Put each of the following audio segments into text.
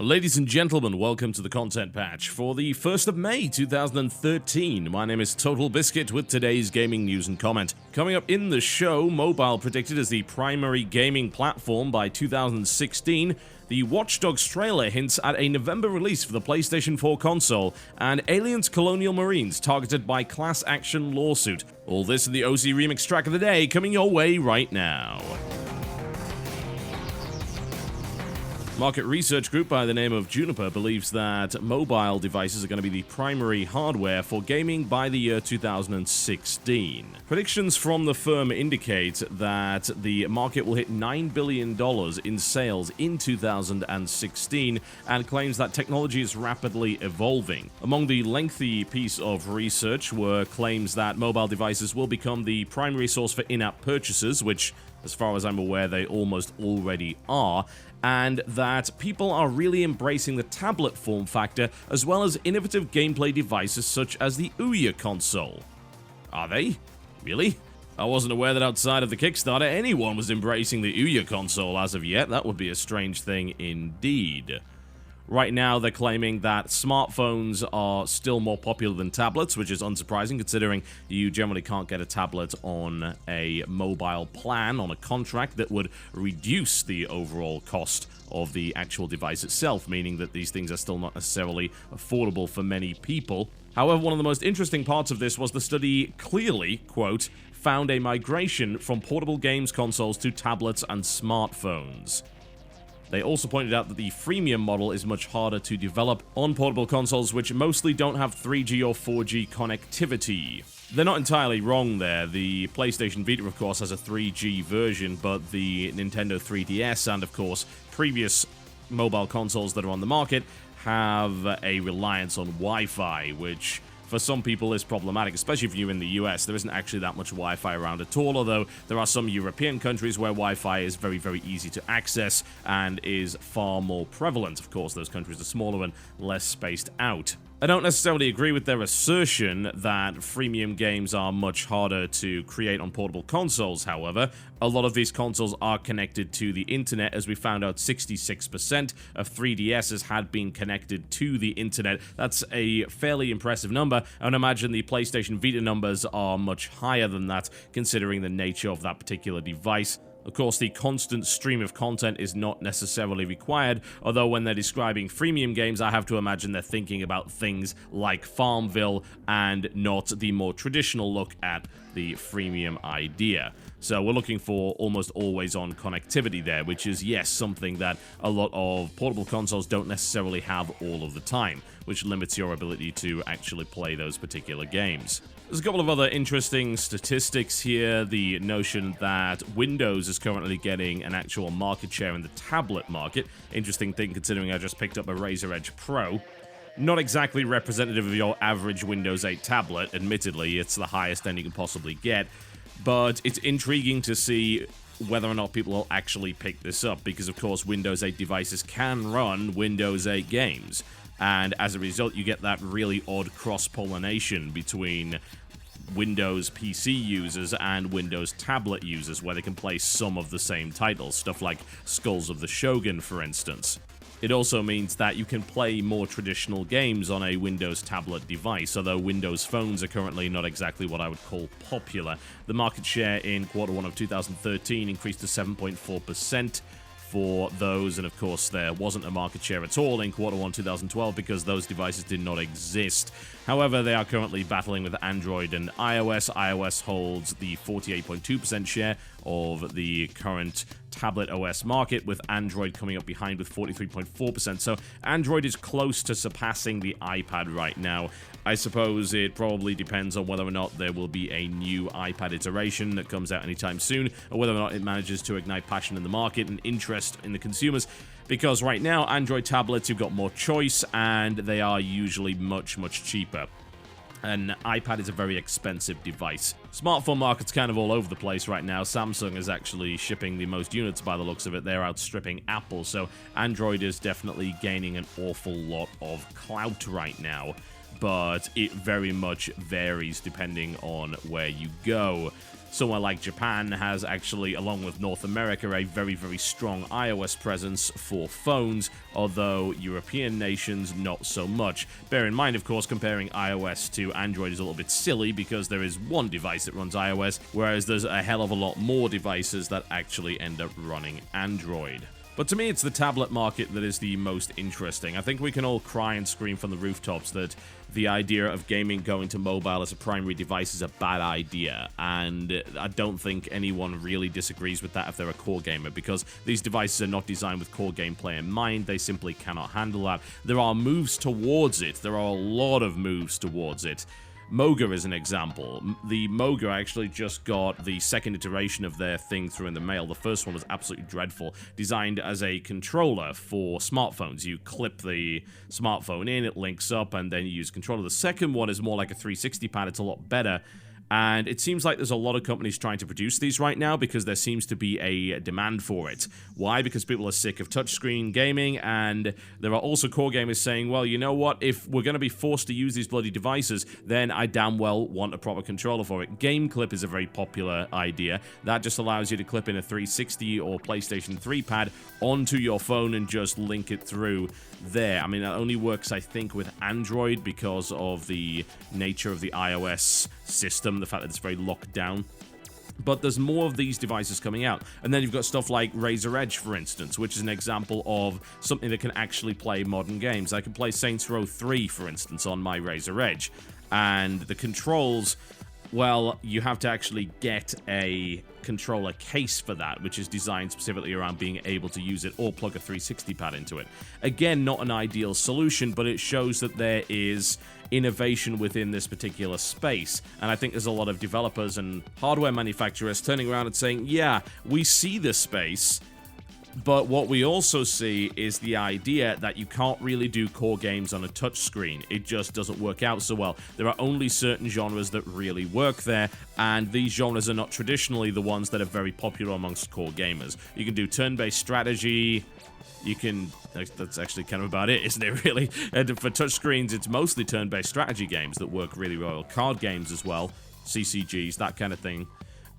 Ladies and gentlemen, welcome to the content patch for the 1st of May 2013. My name is TotalBiscuit with today's gaming news and comment. Coming up in the show, mobile predicted as the primary gaming platform by 2016, the Watch Dogs trailer hints at a November release for the PlayStation 4 console, and Aliens Colonial Marines targeted by class action lawsuit. All this in the OC Remix track of the day, coming your way right now. Market research group by the name of Juniper believes that mobile devices are going to be the primary hardware for gaming by the year 2016. Predictions from the firm indicate that the market will hit $9 billion in sales in 2016 and claims that technology is rapidly evolving. Among the lengthy piece of research were claims that mobile devices will become the primary source for in-app purchases, which, as far as I'm aware, they almost already are, and that people are really embracing the tablet form factor as well as innovative gameplay devices such as the Ouya console. Are they? Really? I wasn't aware that outside of the Kickstarter anyone was embracing the Ouya console as of yet. That would be a strange thing indeed. Right now, they're claiming that smartphones are still more popular than tablets, which is unsurprising considering you generally can't get a tablet on a mobile plan, on a contract that would reduce the overall cost of the actual device itself, meaning that these things are still not necessarily affordable for many people. However, one of the most interesting parts of this was the study clearly, quote, found a migration from portable games consoles to tablets and smartphones. They also pointed out that the freemium model is much harder to develop on portable consoles which mostly don't have 3G or 4G connectivity. They're not entirely wrong there. The PlayStation Vita, of course, has a 3G version, but the Nintendo 3DS and, of course, previous mobile consoles that are on the market have a reliance on Wi-Fi, which for some people is problematic, especially if you're in the US. There isn't actually that much Wi-Fi around at all, although there are some European countries where Wi-Fi is very, very easy to access and is far more prevalent. Of course, those countries are smaller and less spaced out. I don't necessarily agree with their assertion that freemium games are much harder to create on portable consoles, however. A lot of these consoles are connected to the internet, as we found out 66% of 3DSs had been connected to the internet. That's a fairly impressive number, and I imagine the PlayStation Vita numbers are much higher than that, considering the nature of that particular device. Of course, the constant stream of content is not necessarily required, although when they're describing freemium games, I have to imagine they're thinking about things like Farmville and not the more traditional look at the freemium idea. So we're looking for almost always-on connectivity there, which is, yes, something that a lot of portable consoles don't necessarily have all of the time, which limits your ability to actually play those particular games. There's a couple of other interesting statistics here. The notion that Windows is currently getting an actual market share in the tablet market. Interesting thing considering I just picked up a Razer Edge Pro. Not exactly representative of your average Windows 8 tablet, admittedly. It's the highest end you can possibly get. But it's intriguing to see whether or not people will actually pick this up, because of course Windows 8 devices can run Windows 8 games. And as a result, you get that really odd cross-pollination between Windows PC users and Windows tablet users, where they can play some of the same titles, stuff like Skulls of the Shogun, for instance. It also means that you can play more traditional games on a Windows tablet device, although Windows phones are currently not exactly what I would call popular. The market share in Q1 of 2013 increased to 7.4%. for those, and of course there wasn't a market share at all in Q1 2012 because those devices did not exist. However, they are currently battling with Android and iOS. iOS holds the 48.2% share of the current tablet OS market, with Android coming up behind with 43.4%. So Android is close to surpassing the iPad right now. I suppose it probably depends on whether or not there will be a new iPad iteration that comes out anytime soon, or whether or not it manages to ignite passion in the market and interest in the consumers. Because right now, Android tablets, you've got more choice, and they are usually much, much cheaper. An iPad is a very expensive device. Smartphone market's kind of all over the place right now. Samsung is actually shipping the most units by the looks of it. They're outstripping Apple, so Android is definitely gaining an awful lot of clout right now. but it very much varies depending on where you go. Somewhere like Japan has actually, along with North America, a very, very strong iOS presence for phones, although European nations not so much. Bear in mind, of course, comparing iOS to Android is a little bit silly because there is one device that runs iOS, whereas there's a hell of a lot more devices that actually end up running Android. But to me, it's the tablet market that is the most interesting. I think we can all cry and scream from the rooftops that the idea of gaming going to mobile as a primary device is a bad idea, and I don't think anyone really disagrees with that if they're a core gamer, because these devices are not designed with core gameplay in mind. They simply cannot handle that. There are moves towards it. There are a lot of moves towards it. Moga is an example. The Moga actually just got the second iteration of their thing through in the mail. The first one was absolutely dreadful, designed as a controller for smartphones. You clip the smartphone in, it links up, and then you use a controller. The second one is more like a 360 pad. It's a lot better. And it seems like there's a lot of companies trying to produce these right now because there seems to be a demand for it. Why? Because people are sick of touchscreen gaming, and there are also core gamers saying, well, you know what, if we're going to be forced to use these bloody devices, then I damn well want a proper controller for it. Game Clip is a very popular idea. That just allows you to clip in a 360 or PlayStation 3 pad onto your phone and just link it through there. I mean, that only works, I think, with Android because of the nature of the iOS system, the fact that it's very locked down. But there's more of these devices coming out. And then you've got stuff like Razer Edge, for instance, which is an example of something that can actually play modern games. I can play Saints Row 3, for instance, on my Razer Edge. And the controls, well, you have to actually get a controller case for that, which is designed specifically around being able to use it or plug a 360 pad into it. Again, not an ideal solution, but it shows that there is innovation within this particular space. And I think there's a lot of developers and hardware manufacturers turning around and saying, yeah, we see this space, but what we also see is the idea that you can't really do core games on a touch screen. It just doesn't work out so well. There are only certain genres that really work there, and these genres are not traditionally the ones that are very popular amongst core gamers. You can do turn-based strategy. You can... That's actually kind of about it, isn't it, really? And for touchscreens, it's mostly turn-based strategy games that work really well. Card games as well. CCGs, that kind of thing.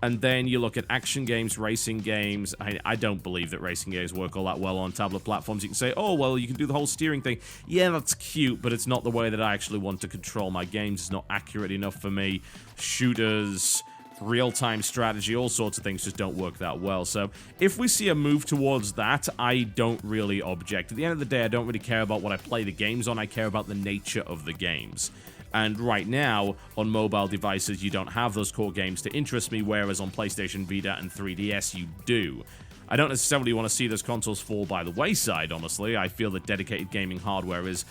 And then you look at action games, racing games. I don't believe that racing games work all that well on tablet platforms. You can say, oh, well, you can do the whole steering thing. Yeah, that's cute, but it's not the way that I actually want to control my games. It's not accurate enough for me. Shooters, real-time strategy, all sorts of things just don't work that well. So if we see a move towards that, I don't really object. At the end of the day, I don't really care about what I play the games on. I care about the nature of the games. And right now, on mobile devices, you don't have those core games to interest me, whereas on PlayStation Vita and 3DS, you do. I don't necessarily want to see those consoles fall by the wayside, honestly. I feel that dedicated gaming hardware is,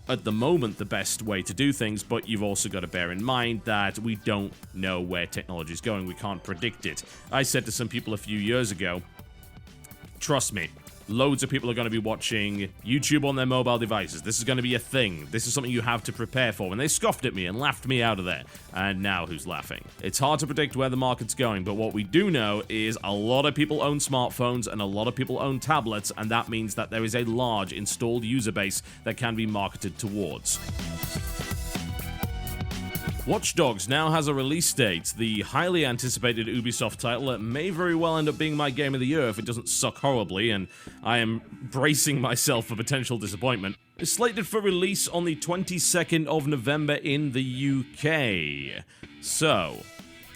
at the moment, the best way to do things, but you've also got to bear in mind that we don't know where technology is going. We can't predict it. I said to some people a few years ago, trust me, loads of people are going to be watching YouTube on their mobile devices. This is going to be a thing. This is something you have to prepare for. And they scoffed at me and laughed me out of there. And now who's laughing? It's hard to predict where the market's going, but what we do know is a lot of people own smartphones and a lot of people own tablets, and that means that there is a large installed user base that can be marketed towards. Watch Dogs now has a release date, the highly anticipated Ubisoft title that may very well end up being my game of the year if it doesn't suck horribly, and I am bracing myself for potential disappointment. It's slated for release on the 22nd of November in the UK. So,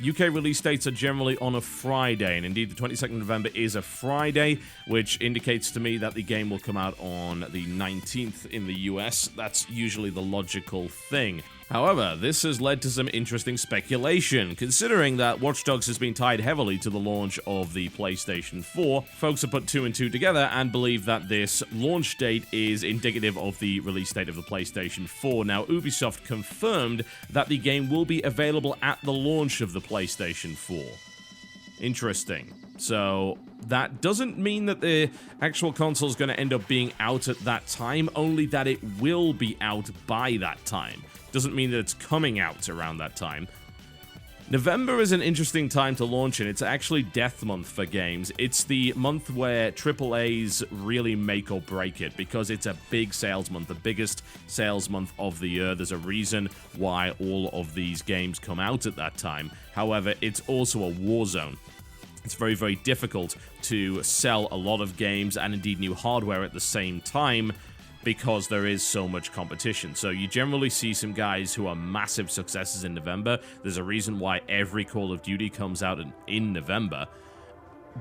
UK release dates are generally on a Friday, and indeed the 22nd of November is a Friday, which indicates to me that the game will come out on the 19th in the US. That's usually the logical thing. However, this has led to some interesting speculation. Considering that Watch Dogs has been tied heavily to the launch of the PlayStation 4, folks have put two and two together and believe that this launch date is indicative of the release date of the PlayStation 4. Now, Ubisoft confirmed that the game will be available at the launch of the PlayStation 4. Interesting. So, that doesn't mean that the actual console is going to end up being out at that time, only that it will be out by that time. Doesn't mean that it's coming out around that time. November is an interesting time to launch in. It's actually death month for games. It's the month where AAAs really make or break it because it's a big sales month, the biggest sales month of the year. There's a reason why all of these games come out at that time. However, it's also a war zone. It's very, very difficult to sell a lot of games and indeed new hardware at the same time because there is so much competition. So you generally see some guys who are massive successes in November. There's a reason why every Call of Duty comes out in November.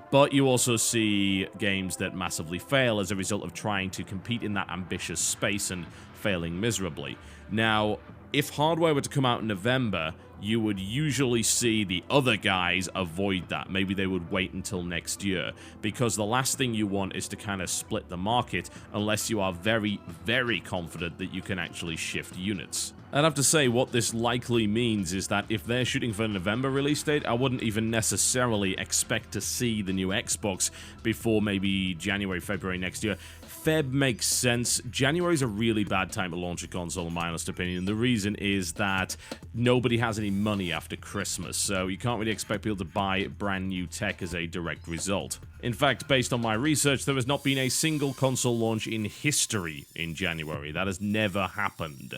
But you also see games that massively fail as a result of trying to compete in that ambitious space and failing miserably. Now, if hardware were to come out in November, you would usually see the other guys avoid that. Maybe they would wait until next year, because the last thing you want is to kind of split the market unless you are very, very confident that you can actually shift units. I'd have to say what this likely means is that if they're shooting for a November release date, I wouldn't even necessarily expect to see the new Xbox before maybe January, February next year. Feb makes sense. January's a really bad time to launch a console, in my honest opinion. The reason is that nobody has any money after Christmas, so you can't really expect people to buy brand new tech as a direct result. In fact, based on my research, there has not been a single console launch in history in January. That has never happened.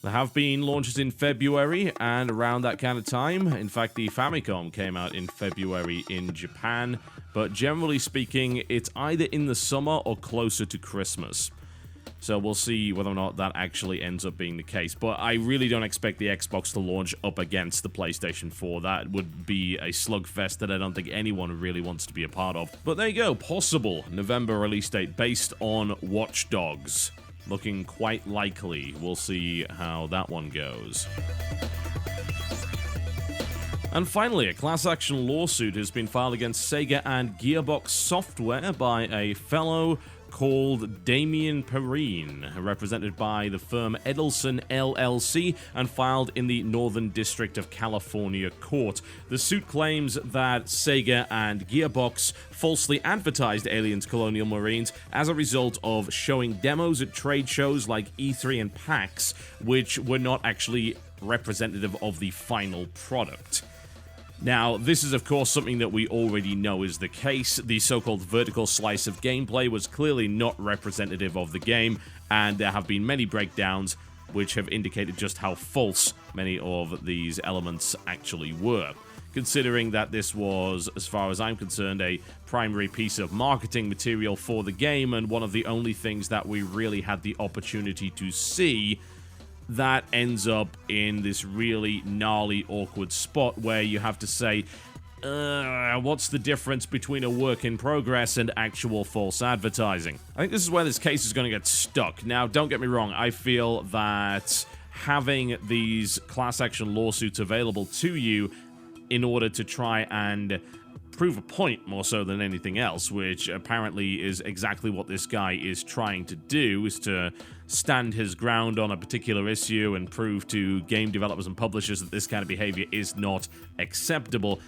There have been launches in February and around that kind of time. In fact, the Famicom came out in February in Japan, but generally speaking, it's either in the summer or closer to Christmas. So we'll see whether or not that actually ends up being the case. But I really don't expect the Xbox to launch up against the PlayStation 4. That would be a slugfest that I don't think anyone really wants to be a part of. But there you go, possible November release date based on Watch Dogs. Looking quite likely. We'll see how that one goes. And finally, a class action lawsuit has been filed against Sega and Gearbox Software by a fellow called Damien Perrine, represented by the firm Edelson LLC and filed in the Northern District of California court. The suit claims that Sega and Gearbox falsely advertised Aliens Colonial Marines as a result of showing demos at trade shows like E3 and PAX, which were not actually representative of the final product. Now, this is of course something that we already know is the case. The so-called vertical slice of gameplay was clearly not representative of the game, and there have been many breakdowns which have indicated just how false many of these elements actually were. Considering that this was, as far as I'm concerned, a primary piece of marketing material for the game, and one of the only things that we really had the opportunity to see, that ends up in this really gnarly, awkward spot where you have to say, what's the difference between a work in progress and actual false advertising? I think this is where this case is going to get stuck. Now, don't get me wrong, I feel that having these class action lawsuits available to you in order to try and prove a point more so than anything else, which apparently is exactly what this guy is trying to do, is to stand his ground on a particular issue and prove to game developers and publishers that this kind of behavior is not acceptable.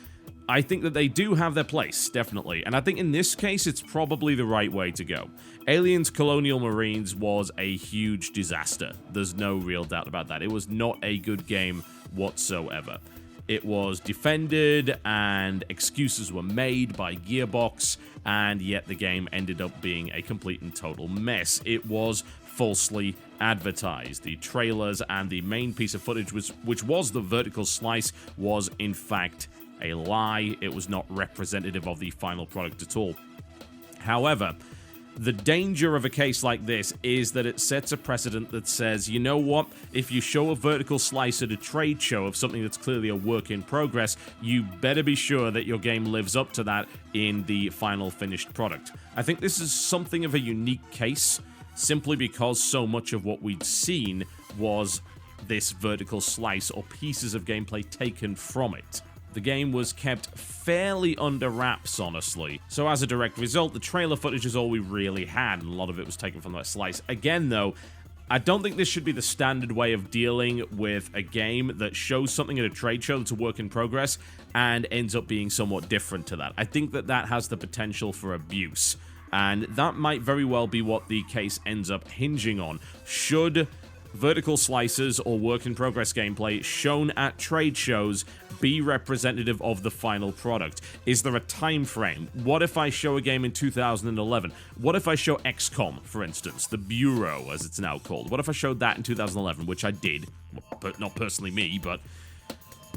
I think that they do have their place, definitely, and I think in this case it's probably the right way to go. Aliens Colonial Marines was a huge disaster. There's no real doubt about that. It was not a good game whatsoever. It was defended and excuses were made by Gearbox, and yet the game ended up being a complete and total mess. It was falsely advertised. The trailers and the main piece of footage, which was the vertical slice, was in fact a lie. It was not representative of the final product at all. However, the danger of a case like this is that it sets a precedent that says, you know what, if you show a vertical slice at a trade show of something that's clearly a work in progress, you better be sure that your game lives up to that in the final finished product. I think this is something of a unique case, simply because so much of what we'd seen was this vertical slice or pieces of gameplay taken from it. The game was kept fairly under wraps, honestly. So as a direct result, the trailer footage is all we really had, and a lot of it was taken from that slice. Again, though, I don't think this should be the standard way of dealing with a game that shows something at a trade show that's a work in progress and ends up being somewhat different to that. I think that that has the potential for abuse, and that might very well be what the case ends up hinging on. Should vertical slices or work-in-progress gameplay shown at trade shows be representative of the final product? Is there a time frame? What if I show a game in 2011? What if I show XCOM, for instance, the Bureau, as it's now called? What if I showed that in 2011, which I did, but not personally me, but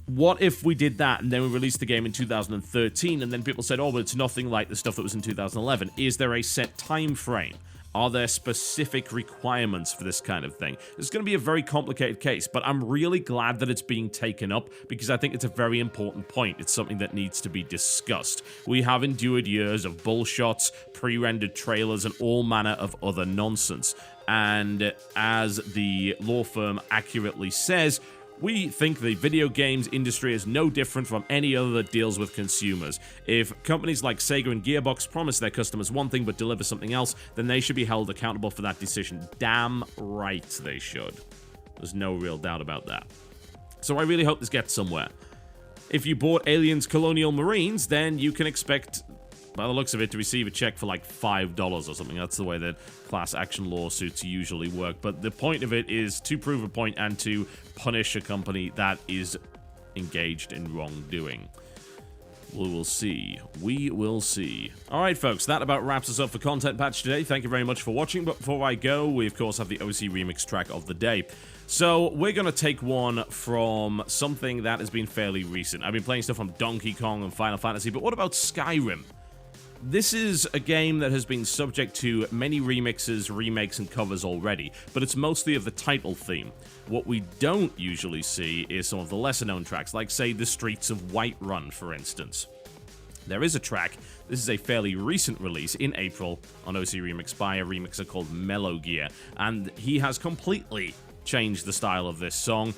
what if we did that and then we released the game in 2013 and then people said, oh, but it's nothing like the stuff that was in 2011? Is there a set time frame? Are there specific requirements for this kind of thing? It's going to be a very complicated case, but I'm really glad that it's being taken up because I think it's a very important point. It's something that needs to be discussed. We have endured years of bullshots, pre-rendered trailers, and all manner of other nonsense. And as the law firm accurately says, we think the video games industry is no different from any other that deals with consumers. If companies like Sega and Gearbox promise their customers one thing but deliver something else, then they should be held accountable for that decision. Damn right they should. There's no real doubt about that. So I really hope this gets somewhere. If you bought Aliens Colonial Marines, then you can expect, by the looks of it, to receive a check for like $5 or something. That's the way that class action lawsuits usually work. But the point of it is to prove a point and to punish a company that is engaged in wrongdoing. We will see. We will see. Alright, folks, that about wraps us up for Content Patch today. Thank you very much for watching. But before I go, we of course have the OC Remix track of the day. So we're going to take one from something that has been fairly recent. I've been playing stuff from Donkey Kong and Final Fantasy, but what about Skyrim? This is a game that has been subject to many remixes, remakes, and covers already, but it's mostly of the title theme. What we don't usually see is some of the lesser-known tracks, like, say, The Streets of Whiterun, for instance. There is a track, this is a fairly recent release in April on OC Remix by a remixer called Mellow Gear, and he has completely changed the style of this song,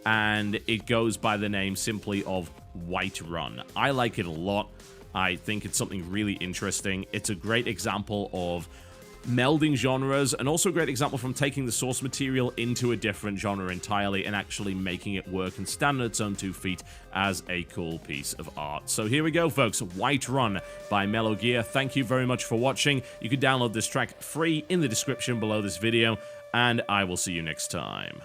and it goes by the name simply of Whiterun. I like it a lot. I think it's something really interesting. It's a great example of melding genres, and also a great example from taking the source material into a different genre entirely and actually making it work and stand on its own 2 feet as a cool piece of art. So here we go, folks. Whiterun by Mellow Gear. Thank you very much for watching. You can download this track free in the description below this video, and I will see you next time.